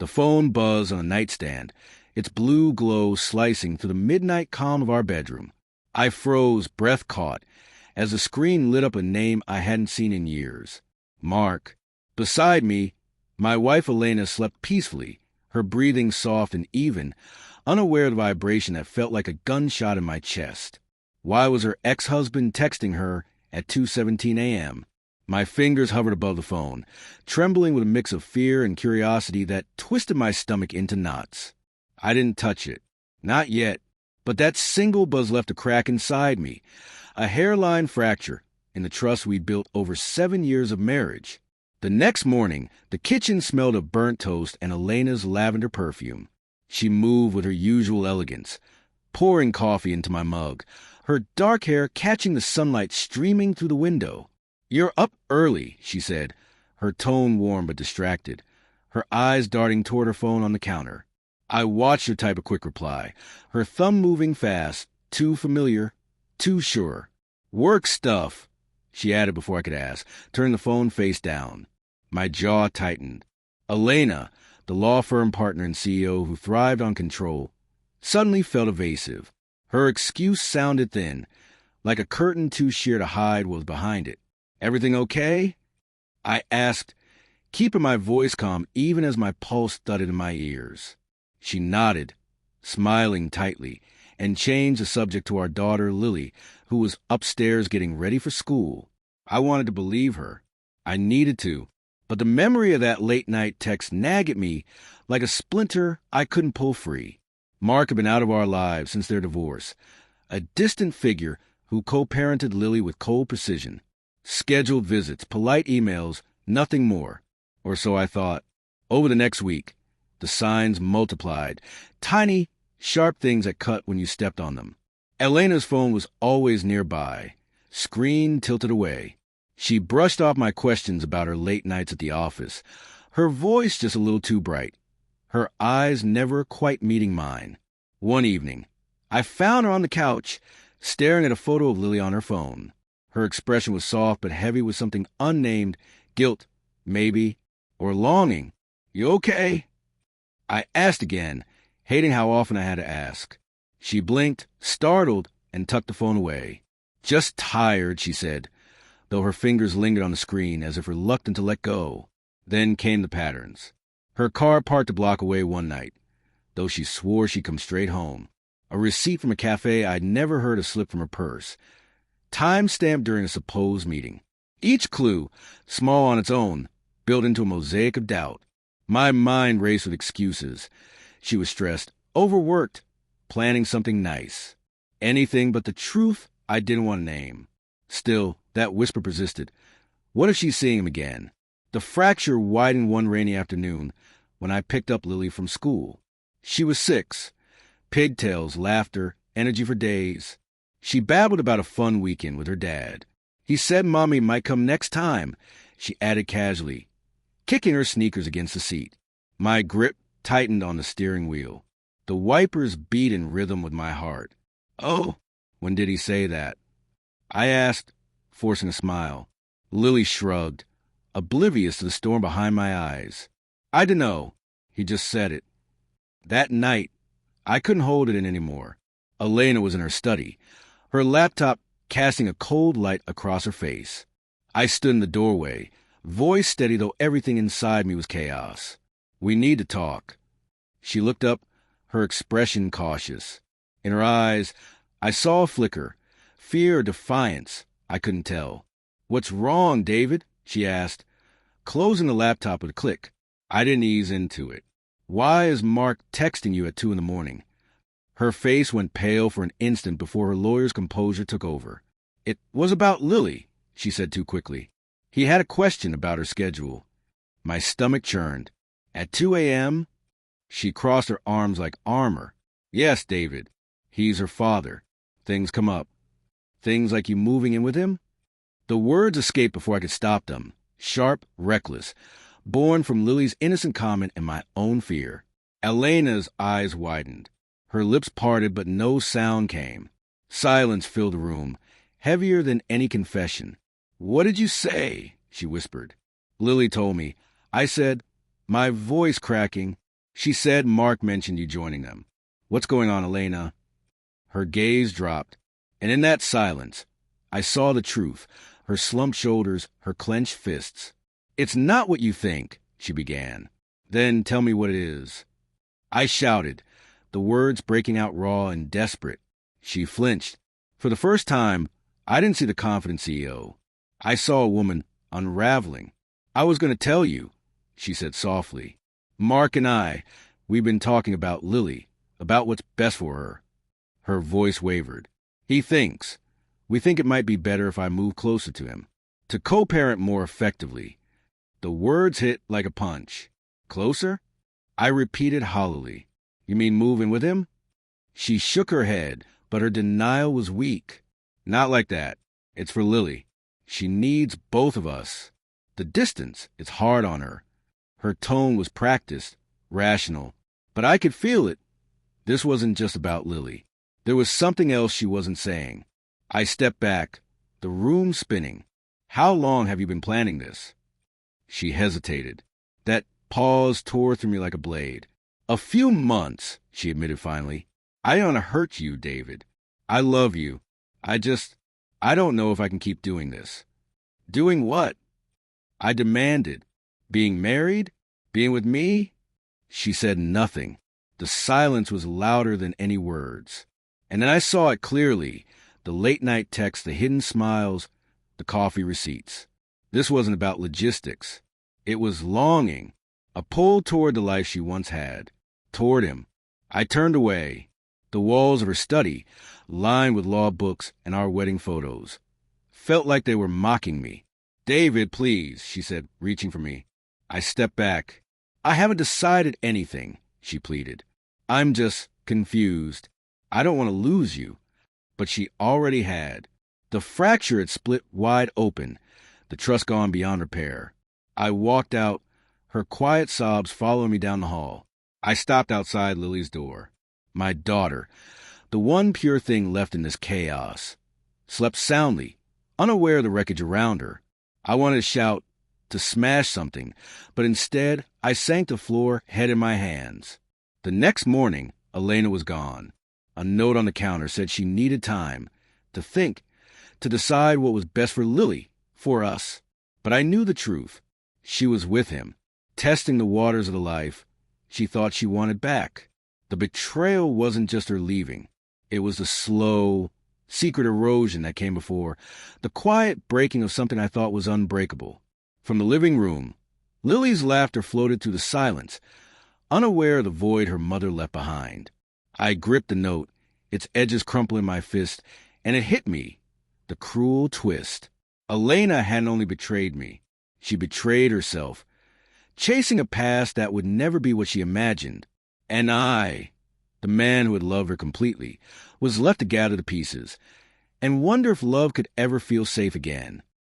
The phone buzzed on a nightstand, its blue glow slicing through the midnight calm of our bedroom. I froze, breath caught, as the screen lit up a name I hadn't seen in years. Mark. Beside me, my wife Elena slept peacefully, her breathing soft and even, unaware of the vibration that felt like a gunshot in my chest. Why was her ex-husband texting her at 2:17 a.m.? My fingers hovered above the phone, trembling with a mix of fear and curiosity that twisted my stomach into knots. I didn't touch it. Not yet. But that single buzz left a crack inside me, a hairline fracture in the trust we'd built over 7 years of marriage. The next morning, the kitchen smelled of burnt toast and Elena's lavender perfume. She moved with her usual elegance, pouring coffee into my mug, her dark hair catching the sunlight streaming through the window. "You're up early," she said, her tone warm but distracted, her eyes darting toward her phone on the counter. I watched her type a quick reply, her thumb moving fast, too familiar, too sure. "Work stuff," she added before I could ask, turning the phone face down. My jaw tightened. Elena, the law firm partner and CEO who thrived on control, suddenly felt evasive. Her excuse sounded thin, like a curtain too sheer to hide what was behind it. "Everything okay?" I asked, keeping my voice calm even as my pulse thudded in my ears. She nodded, smiling tightly, and changed the subject to our daughter Lily, who was upstairs getting ready for school. I wanted to believe her. I needed to, but the memory of that late-night text nagged at me like a splinter I couldn't pull free. Mark had been out of our lives since their divorce, a distant figure who co-parented Lily with cold precision. Scheduled visits, polite emails, nothing more. Or so I thought. Over the next week, the signs multiplied, tiny, sharp things that cut when you stepped on them. Elena's phone was always nearby, screen tilted away. She brushed off my questions about her late nights at the office, her voice just a little too bright, her eyes never quite meeting mine. One evening, I found her on the couch, staring at a photo of Lily on her phone. Her expression was soft but heavy with something unnamed, guilt, maybe, or longing. "You okay?" I asked again, hating how often I had to ask. She blinked, startled, and tucked the phone away. "Just tired," she said, though her fingers lingered on the screen as if reluctant to let go. Then came the patterns. Her car parked a block away one night, though she swore she'd come straight home. A receipt from a cafe I'd never heard of slip from her purse. Time-stamped during a supposed meeting. Each clue, small on its own, built into a mosaic of doubt. My mind raced with excuses. She was stressed, overworked, planning something nice. Anything but the truth I didn't want to name. Still, that whisper persisted. What if she's seeing him again? The fracture widened one rainy afternoon when I picked up Lily from school. She was 6. Pigtails, laughter, energy for days. She babbled about a fun weekend with her dad. He said Mommy might come next time, she added casually, kicking her sneakers against the seat. My grip tightened on the steering wheel. The wipers beat in rhythm with my heart. "Oh, when did he say that?" I asked, forcing a smile. Lily shrugged, oblivious to the storm behind my eyes. "I dunno. He just said it." That night, I couldn't hold it in anymore. Elena was in her study, her laptop casting a cold light across her face. I stood in the doorway, voice steady though everything inside me was chaos. "We need to talk." She looked up, her expression cautious. In her eyes, I saw a flicker, fear or defiance, I couldn't tell. "What's wrong, David?" she asked, closing the laptop with a click. I didn't ease into it. "Why is Mark texting you at 2 a.m? Her face went pale for an instant before her lawyer's composure took over. "It was about Lily," she said too quickly. "He had a question about her schedule." My stomach churned. "At 2 a.m? She crossed her arms like armor. "Yes, David. He's her father. Things come up." "Things like you moving in with him?" The words escaped before I could stop them. Sharp, reckless, born from Lily's innocent comment and my own fear. Elena's eyes widened. Her lips parted, but no sound came. Silence filled the room, heavier than any confession. "What did you say?" she whispered. Lily told me. I said, my voice cracking, She said Mark mentioned you joining them. What's going on, Elena? Her gaze dropped, and in that silence, I saw the truth, her slumped shoulders, her clenched fists. It's not what you think, she began. Then tell me what it is. I shouted, the words breaking out raw and desperate. She flinched. For the first time, I didn't see the confident CEO. I saw a woman unraveling. I was going to tell you, she said softly. Mark and we've been talking about Lily, about what's best for her. Her voice wavered. We think it might be better if I move closer to him, to co-parent more effectively. The words hit like a punch. Closer? I repeated hollowly. You mean moving with him? She shook her head, but her denial was weak. Not like that. It's for Lily. She needs both of us. The distance is hard on her. Her tone was practiced, rational, but I could feel it. This wasn't just about Lily. There was something else she wasn't saying. I stepped back, the room spinning. How long have you been planning this? She hesitated. That pause tore through me like a blade. A few months, she admitted finally. I don't want to hurt you, David. I love you. I don't know if I can keep doing this. Doing what? I demanded. Being married? Being with me? She said nothing. The silence was louder than any words. And then I saw it clearly, the late-night texts, the hidden smiles, the coffee receipts. This wasn't about logistics. It was longing, a pull toward the life she once had, toward him. I turned away. The walls of her study, lined with law books and our wedding photos, felt like they were mocking me. David, please, she said, reaching for me. I stepped back. I haven't decided anything, she pleaded. I'm just confused. I don't want to lose you. But she already had. The fracture had split wide open, the trust gone beyond repair. I walked out, her quiet sobs following me down the hall. I stopped outside Lily's door. My daughter, the one pure thing left in this chaos, slept soundly, unaware of the wreckage around her. I wanted to shout, to smash something, but instead I sank to the floor, head in my hands. The next morning, Elena was gone. A note on the counter said she needed time to think, to decide what was best for Lily, for us. But I knew the truth. She was with him, testing the waters of the life she thought she wanted back. The betrayal wasn't just her leaving. It was the slow, secret erosion that came before, the quiet breaking of something I thought was unbreakable. From the living room, Lily's laughter floated through the silence, unaware of the void her mother left behind. I gripped the note, its edges crumpled in my fist, and it hit me, the cruel twist. Elena hadn't only betrayed me, she betrayed herself, chasing a past that would never be what she imagined. And I, the man who had loved her completely, was left to gather the pieces and wonder if love could ever feel safe again.